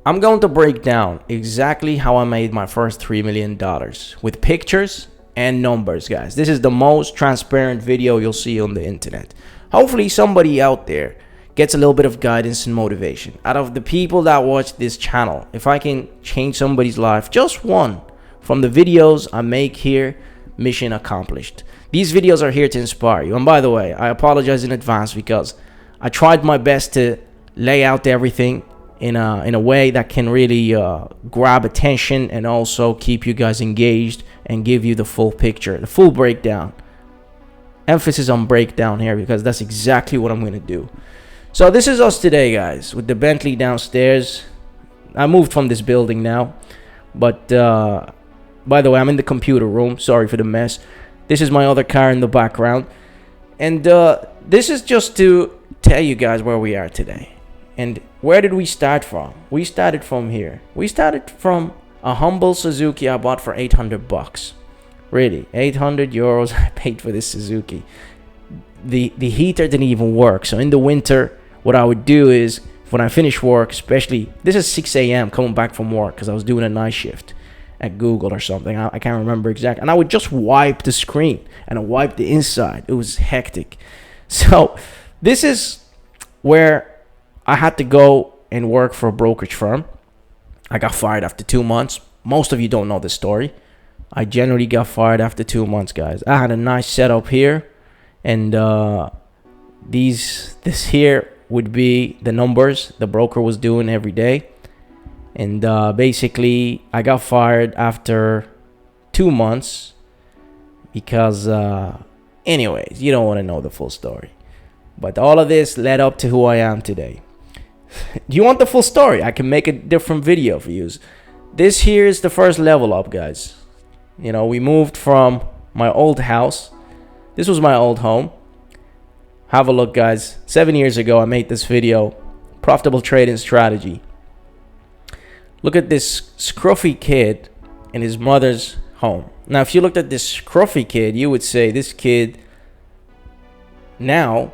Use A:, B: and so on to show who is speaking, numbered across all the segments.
A: I'm going to break down exactly how I made my first $3 million with pictures and numbers, guys. This is the most transparent video you'll see on the internet. Hopefully somebody out there gets a little bit of guidance and motivation. Out of the people that watch this channel, if I can change somebody's life, just one, from the videos I make here, mission accomplished. These videos are here to inspire you. And by the way, I apologize in advance because I tried my best to lay out everything in a way that can really grab attention and also keep you guys engaged and give you the full picture, the full breakdown. Emphasis on breakdown here because that's exactly what I'm going to do. So this is us today, guys, with the Bentley downstairs. I moved from this building now, but by the way, I'm in the computer room. Sorry for the mess. This is my other car in the background, and this is just to tell you guys where we are today. And where did we start from? We started from here. We started from a humble Suzuki I bought for 800 bucks. Really, 800 euros I paid for this Suzuki. The heater didn't even work. So in the winter, what I would do is when I finish work, especially, this is 6 a.m. coming back from work because I was doing a night shift at Google or something. I can't remember exactly. And I would just wipe the screen and I wipe the inside. It was hectic. So this is where I had to go and work for a brokerage firm. I got fired after 2 months. Most of you don't know this story. I generally got fired after 2 months, guys. I had a nice setup here, and this here would be the numbers the broker was doing every day. And basically, I got fired after 2 months because, anyways, you don't want to know the full story. But all of this led up to who I am today. Do you want the full story? I can make a different video for you. This here is the first level up, guys. You know, we moved from my old house. This was my old home. Have a look, guys. 7 years ago, I made this video. Profitable trading strategy. Look at this scruffy kid in his mother's home. Now, if you looked at this scruffy kid, you would say this kid now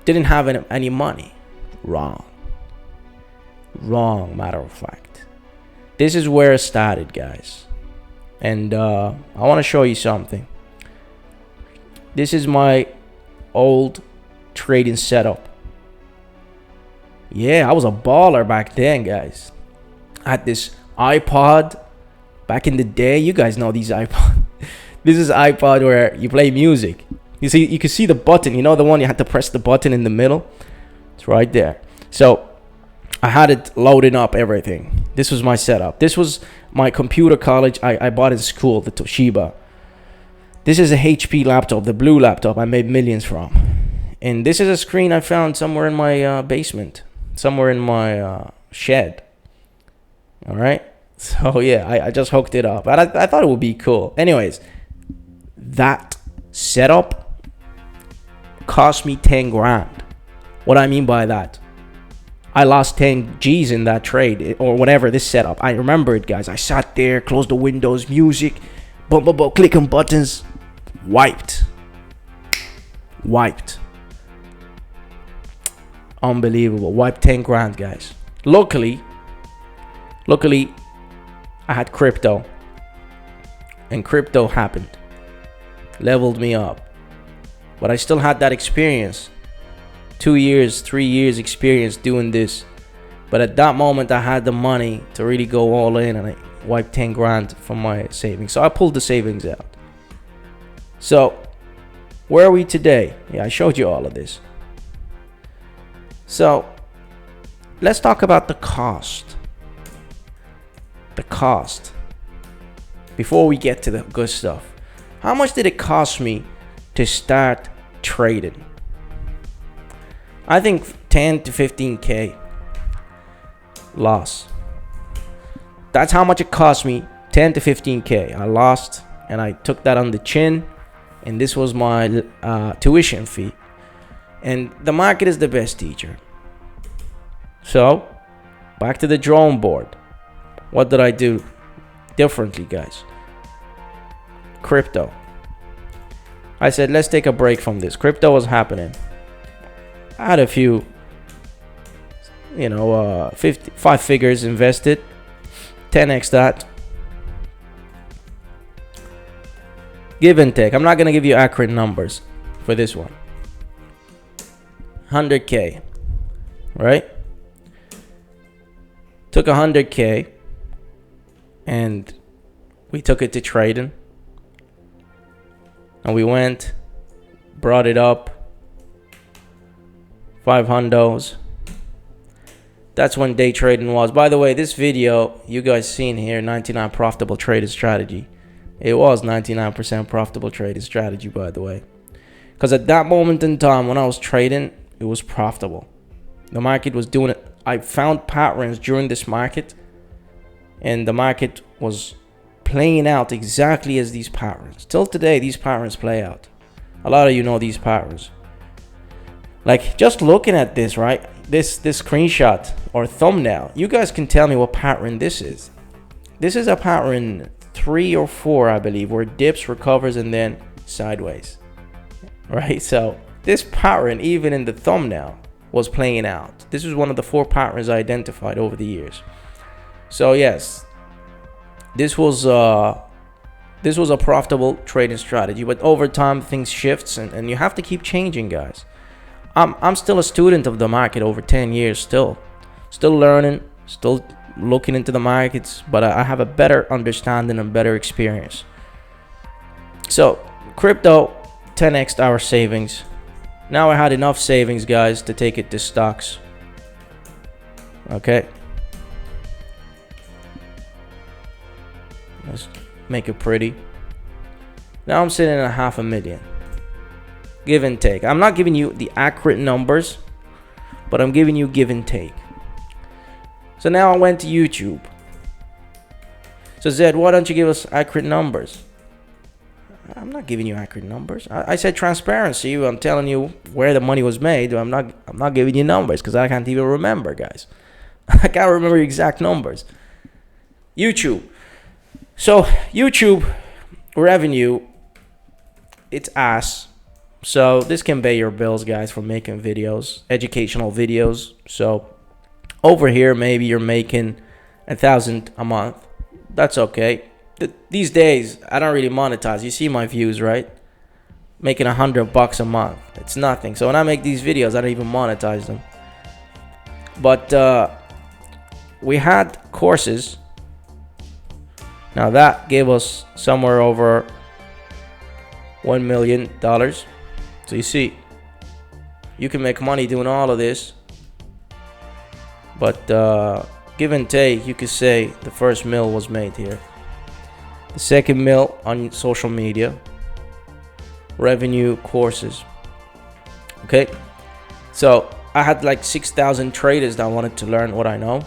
A: didn't have any money. Wrong. Wrong, matter of fact. This is where it started, guys. And I want to show you something. This is my old trading setup. Yeah, I was a baller back then, guys. I had this iPod back in the day. You guys know these iPods. This is iPod where you play music. You can see the button. You know the one you had to press the button in the middle? It's right there. So I had it loading up everything. This was my setup. This was my computer college I bought in school, the Toshiba. This is a HP laptop, the blue laptop I made millions from. And this is a screen I found somewhere in my basement, somewhere in my shed. All right. So yeah, I just hooked it up. I thought it would be cool. Anyways, that setup cost me 10 grand. What I mean by that, I lost 10 G's in that trade or whatever, this setup. I remember it, guys. I sat there, closed the windows, music, clicking buttons, wiped. Unbelievable. Wiped 10 grand, guys. Luckily, I had crypto. And crypto happened. Leveled me up. But I still had that experience. 2 years, 3 years experience doing this. But at that moment, I had the money to really go all in, and I wiped 10 grand from my savings. So I pulled the savings out. So where are we today? Yeah, I showed you all of this. So let's talk about the cost. The cost. Before we get to the good stuff. How much did it cost me to start trading? I think 10 to 15K loss. That's how much it cost me, 10 to 15K. I lost, and I took that on the chin, and this was my tuition fee. And the market is the best teacher. So, back to the drawing board. What did I do differently, guys? Crypto. I said, let's take a break from this. Crypto was happening. I had a few five figures invested, 10x that. Give and take. I'm not gonna give you accurate numbers for this one. 100K, right? Took 100K and we took it to trading, and we went, brought it up 500s. That's when day trading was. By the way, this video you guys seen here, 99 profitable trading strategy. It was 99% profitable trading strategy, by the way. Because at that moment in time when I was trading, it was profitable. The market was doing it. I found patterns during this market, and the market was playing out exactly as these patterns. Till today, these patterns play out. A lot of you know these patterns. Like, just looking at this, right? This screenshot or thumbnail, you guys can tell me what pattern this is. This is a pattern 3 or 4, I believe, where it dips, recovers, and then sideways, right? So this pattern, even in the thumbnail, was playing out. This is one of the 4 patterns I identified over the years. So yes, this was a profitable trading strategy, but over time things shifts, and you have to keep changing, guys. I'm still a student of the market over 10 years, still learning, still looking into the markets, but I have a better understanding and better experience. So crypto 10x our savings. Now I had enough savings, guys, to take it to stocks. Okay, let's make it pretty. Now I'm sitting at $500,000, give and take. I'm not giving you the accurate numbers, but I'm giving you give and take. So now I went to YouTube. So Zed, why don't you give us accurate numbers? I'm not giving you accurate numbers. I said transparency. I'm telling you where the money was made. I'm not giving you numbers because I can't even remember, guys. I can't remember exact numbers. YouTube. So YouTube revenue, it's ass. So this can pay your bills, guys, for making videos, educational videos. So over here, maybe you're making 1,000 a month. That's okay. These days, I don't really monetize. You see my views, right? Making $100 a month. It's nothing. So when I make these videos, I don't even monetize them. But we had courses. Now that gave us somewhere over $1 million. So you see, you can make money doing all of this. But give and take, you could say the first mil was made here. The second mil on social media. Revenue, courses. Okay. So I had like 6,000 traders that wanted to learn what I know.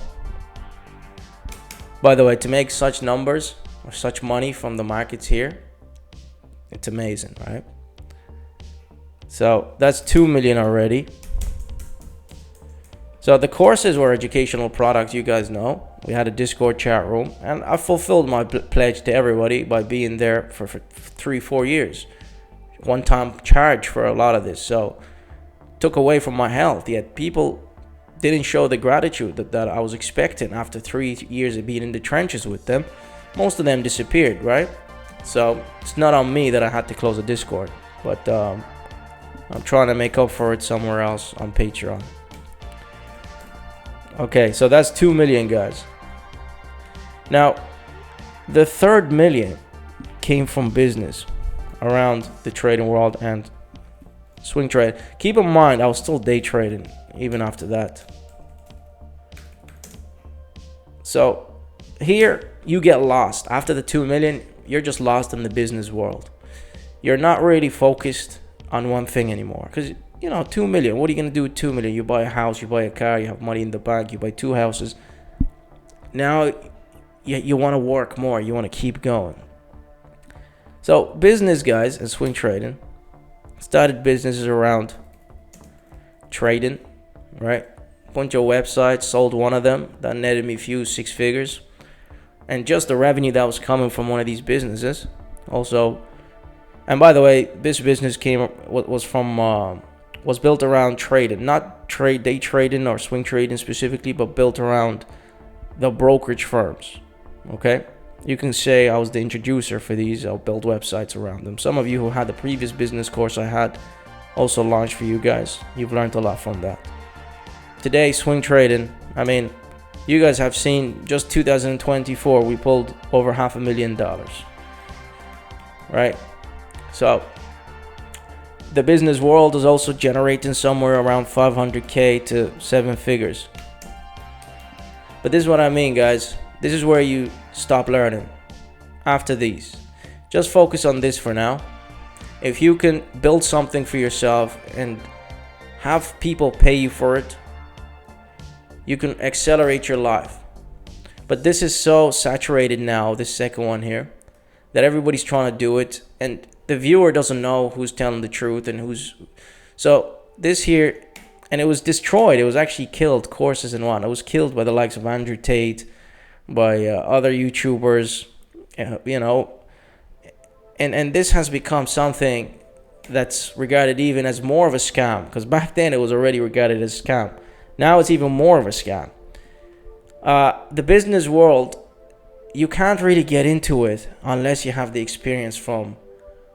A: By the way, to make such numbers or such money from the markets here, it's amazing, right? So that's 2 million already. So the courses were educational products, you guys know. We had a Discord chat room, and I fulfilled my pledge to everybody by being there for 3-4 years. One-time charge for a lot of this. So took away from my health, yet people didn't show the gratitude that I was expecting after 3 years of being in the trenches with them. Most of them disappeared, right? So it's not on me that I had to close the Discord, but I'm trying to make up for it somewhere else on Patreon. Okay, so that's 2 million, guys. Now, the third million came from business around the trading world and swing trade. Keep in mind, I was still day trading even after that. So here you get lost. After the 2 million, you're just lost in the business world. You're not really focused on one thing anymore. Because, 2 million, what are you going to do with 2 million? You buy a house, you buy a car, you have money in the bank, you buy 2 houses. Now you want to work more, you want to keep going. So business, guys, and swing trading, started businesses around trading, right? Bunch of websites, sold one of them, that netted me a few 6 figures. And just the revenue that was coming from one of these businesses. Also, and by the way, this business was from was built around trading, not day trading or swing trading specifically, but built around the brokerage firms. Okay, you can say I was the introducer for these. I'll build websites around them. Some of you who had the previous business course I had also launched for you guys, you've learned a lot from that. Today, swing trading, I mean, you guys have seen just 2024 we pulled over $500,000, right? So the business world is also generating somewhere around 500k to 7 figures. But this is what I mean, guys. This is where you stop learning after these. Just focus on this for now. If you can build something for yourself and have people pay you for it, you can accelerate your life. But this is so saturated now, this second one here, that everybody's trying to do it, and the viewer doesn't know who's telling the truth and who's... So this here, and it was destroyed. It was actually killed, courses and one. It was killed by the likes of Andrew Tate, by other YouTubers, you know. And this has become something that's regarded even as more of a scam, because back then it was already regarded as a scam. Now it's even more of a scam. The business world, you can't really get into it unless you have the experience from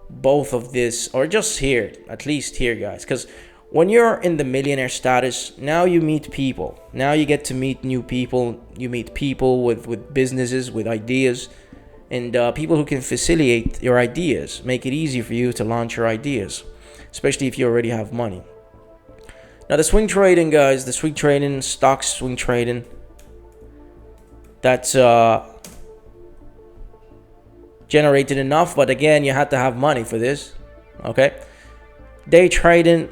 A: both of this, or just here, at least here, guys. Because when you're in the millionaire status, now you meet people. Now you get to meet new people. You meet people with businesses, with ideas, and people who can facilitate your ideas, make it easy for you to launch your ideas, especially if you already have money. Now the swing trading, guys, the swing trading, stocks swing trading, that's generated enough, but again, you had to have money for this. Okay, day trading,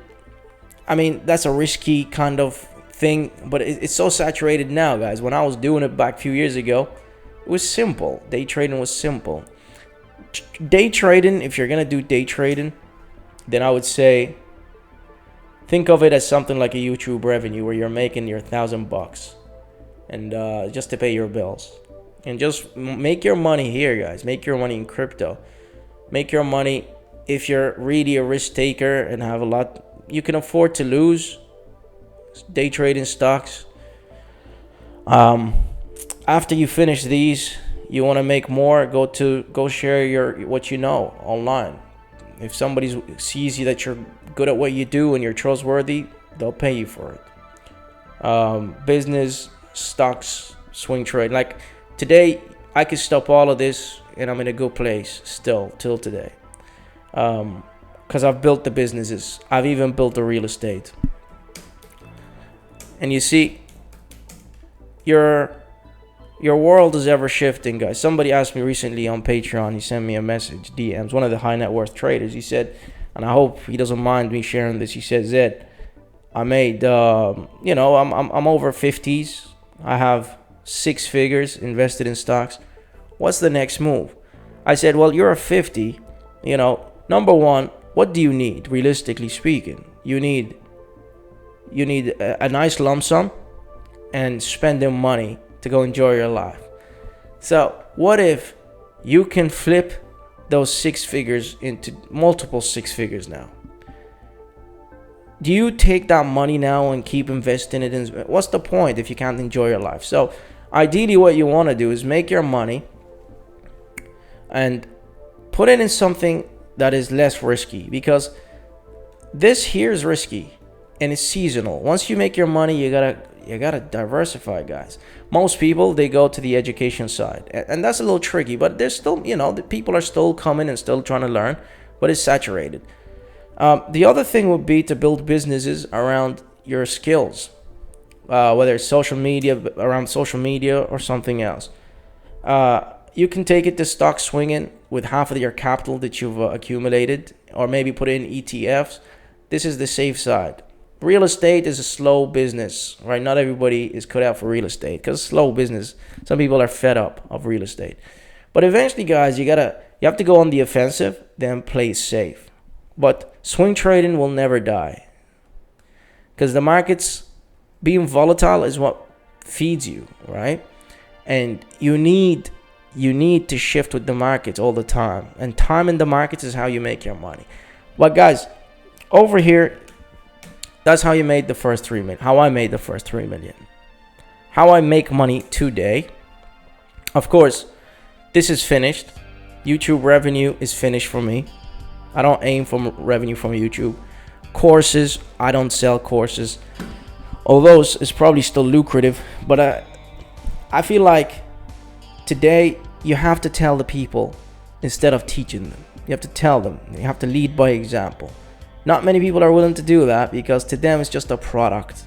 A: I mean, that's a risky kind of thing, but it's so saturated now, guys. When I was doing it back a few years ago, it was simple. Day trading was simple. Day trading, if you're gonna do day trading, then I would say think of it as something like a YouTube revenue, where you're making your $1,000 and just to pay your bills. And just make your money here, guys. Make your money in crypto. Make your money, if you're really a risk taker and have a lot, you can afford to lose. Day trading stocks. After you finish these, you want to make more, go share what you know online. If somebody sees you that you're good at what you do and you're trustworthy, they'll pay you for it. Business, stocks, swing trade. Like today, I could stop all of this and I'm in a good place still till today. Because I've built the businesses. I've even built the real estate. And you see, your world is ever shifting, guys. Somebody asked me recently on Patreon, he sent me a message, DMs, one of the high net worth traders. He said, and I hope he doesn't mind me sharing this, he said, Zed, I made, I'm over 50s. I have 6 figures invested in stocks. What's the next move? I said, well, you're a 50, number one, what do you need, realistically speaking? You need a nice lump sum and spending money to go enjoy your life. So what if you can flip those 6 figures into multiple 6 figures now? Do you take that money now and keep investing it in? What's the point if you can't enjoy your life? So ideally what you want to do is make your money and put it in something that is less risky, because this here is risky and it's seasonal. Once you make your money, you gotta diversify, guys. Most people, they go to the education side, and that's a little tricky, but there's still, the people are still coming and still trying to learn, but it's saturated. The other thing would be to build businesses around your skills, whether it's social media, around social media or something else. You can take it to stock swinging with half of your capital that you've accumulated, or maybe put it in ETFs. This is the safe side. Real estate is a slow business, right? Not everybody is cut out for real estate because it's slow business. Some people are fed up of real estate. But eventually, guys, you have to go on the offensive, then play safe. But swing trading will never die, because the markets being volatile is what feeds you, right? And you need to shift with the markets all the time. And time in the markets is how you make your money. But guys, over here, That's how you made the first 3 million. How I made the first 3 million. How I make money today. Of course, this is finished. YouTube revenue is finished for me. I don't aim for revenue from YouTube. Courses, I don't sell courses. Although it's probably still lucrative, but I feel like today you have to tell the people instead of teaching them. You have to tell them. You have to lead by example. Not many people are willing to do that because to them it's just a product.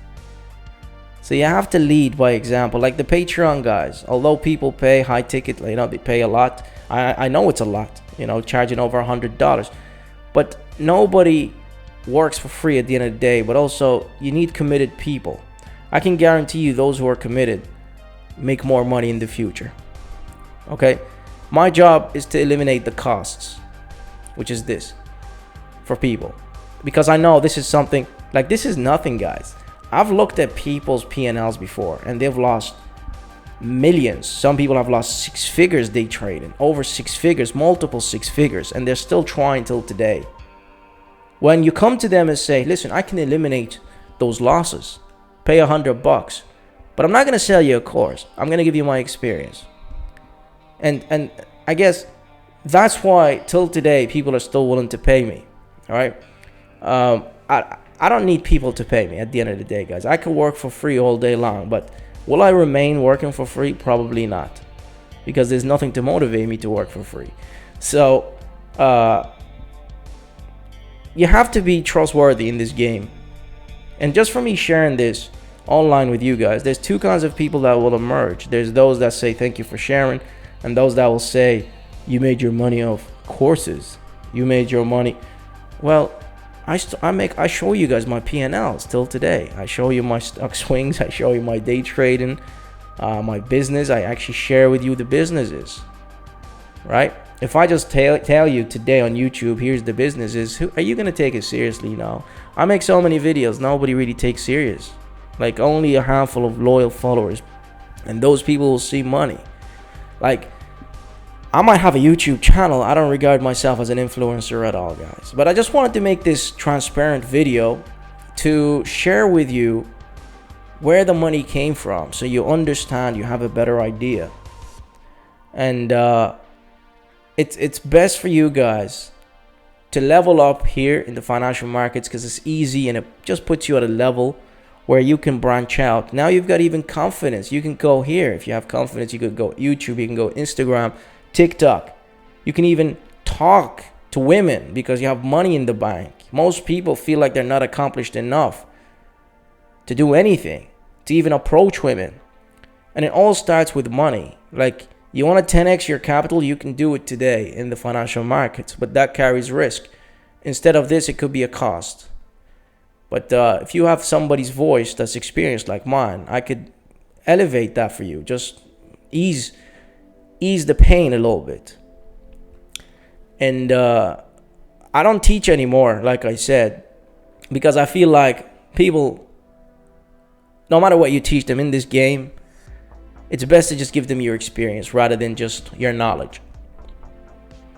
A: So you have to lead by example. Like the Patreon guys, although people pay high ticket, they pay a lot. I know it's a lot, charging over $100. But nobody works for free at the end of the day. But also, you need committed people. I can guarantee you those who are committed make more money in the future. Okay? My job is to eliminate the costs, which is this, for people. Because I know this is something, this is nothing, guys. I've looked at people's P&Ls before, and they've lost millions. Some people have lost 6 figures day trading, over 6 figures, multiple 6 figures, and they're still trying till today. When you come to them and say, listen, I can eliminate those losses, pay $100, but I'm not going to sell you a course. I'm going to give you my experience. And I guess that's why till today people are still willing to pay me. All right. I don't need people to pay me at the end of the day, guys. I can work for free all day long, but will I remain working for free? Probably not, because there's nothing to motivate me to work for free. So you have to be trustworthy in this game. And just for me sharing this online with you guys, there's 2 kinds of people that will emerge. There's those that say thank you for sharing, and those that will say you made your money off courses. You made your money. Well, I show you guys my P&Ls till today. I show you my stock swings. I show you my day trading, my business. I actually share with you the businesses, right? If I just tell you today on YouTube, here's the businesses, are you going to take it seriously? No. I make so many videos, nobody really takes serious. Only a handful of loyal followers. And those people will see money. I might have a YouTube channel. I don't regard myself as an influencer at all, guys. But I just wanted to make this transparent video to share with you where the money came from, so you understand, you have a better idea. And it's best for you guys to level up here in the financial markets, because it's easy and it just puts you at a level where you can branch out. Now you've got even confidence. You can go here. If you have confidence, you could go YouTube, you can go Instagram, TikTok. You can even talk to women because you have money in the bank. Most people feel like they're not accomplished enough to do anything, to even approach women. And it all starts with money. You want to 10x your capital, you can do it today in the financial markets, but that carries risk. Instead of this, it could be a cost. But if you have somebody's voice that's experienced like mine, I could elevate that for you. Just ease the pain a little bit. And I don't teach anymore, like I said, because I feel like people, no matter what you teach them in this game, it's best to just give them your experience rather than just your knowledge.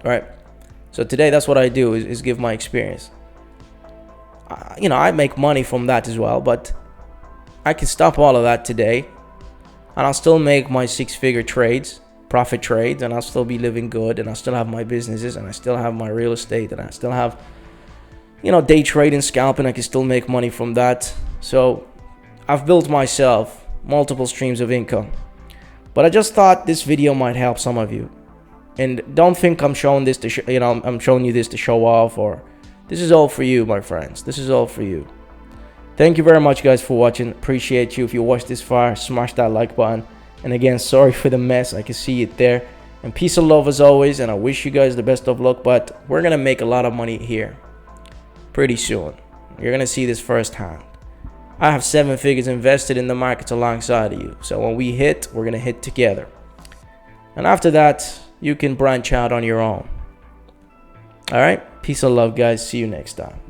A: All right. So today, that's what I do is give my experience. I make money from that as well, but I can stop all of that today, and I'll still make my 6-figure trades, profit trades, and I'll still be living good, and I still have my businesses, and I still have my real estate, and I still have, day trading, scalping. I can still make money from that. So I've built myself multiple streams of income. But I just thought this video might help some of you. And don't think I'm showing this to I'm showing you this to show off, or this is all for you, my friends. This is all for you. Thank you very much, guys, for watching. Appreciate you. If you watched this far, smash that like button. And again, sorry for the mess. I can see it there. And peace and love as always. And I wish you guys the best of luck. But we're going to make a lot of money here pretty soon. You're going to see this firsthand. I have 7 figures invested in the markets alongside of you. So when we hit, we're going to hit together. And after that, you can branch out on your own. All right. Peace and love, guys. See you next time.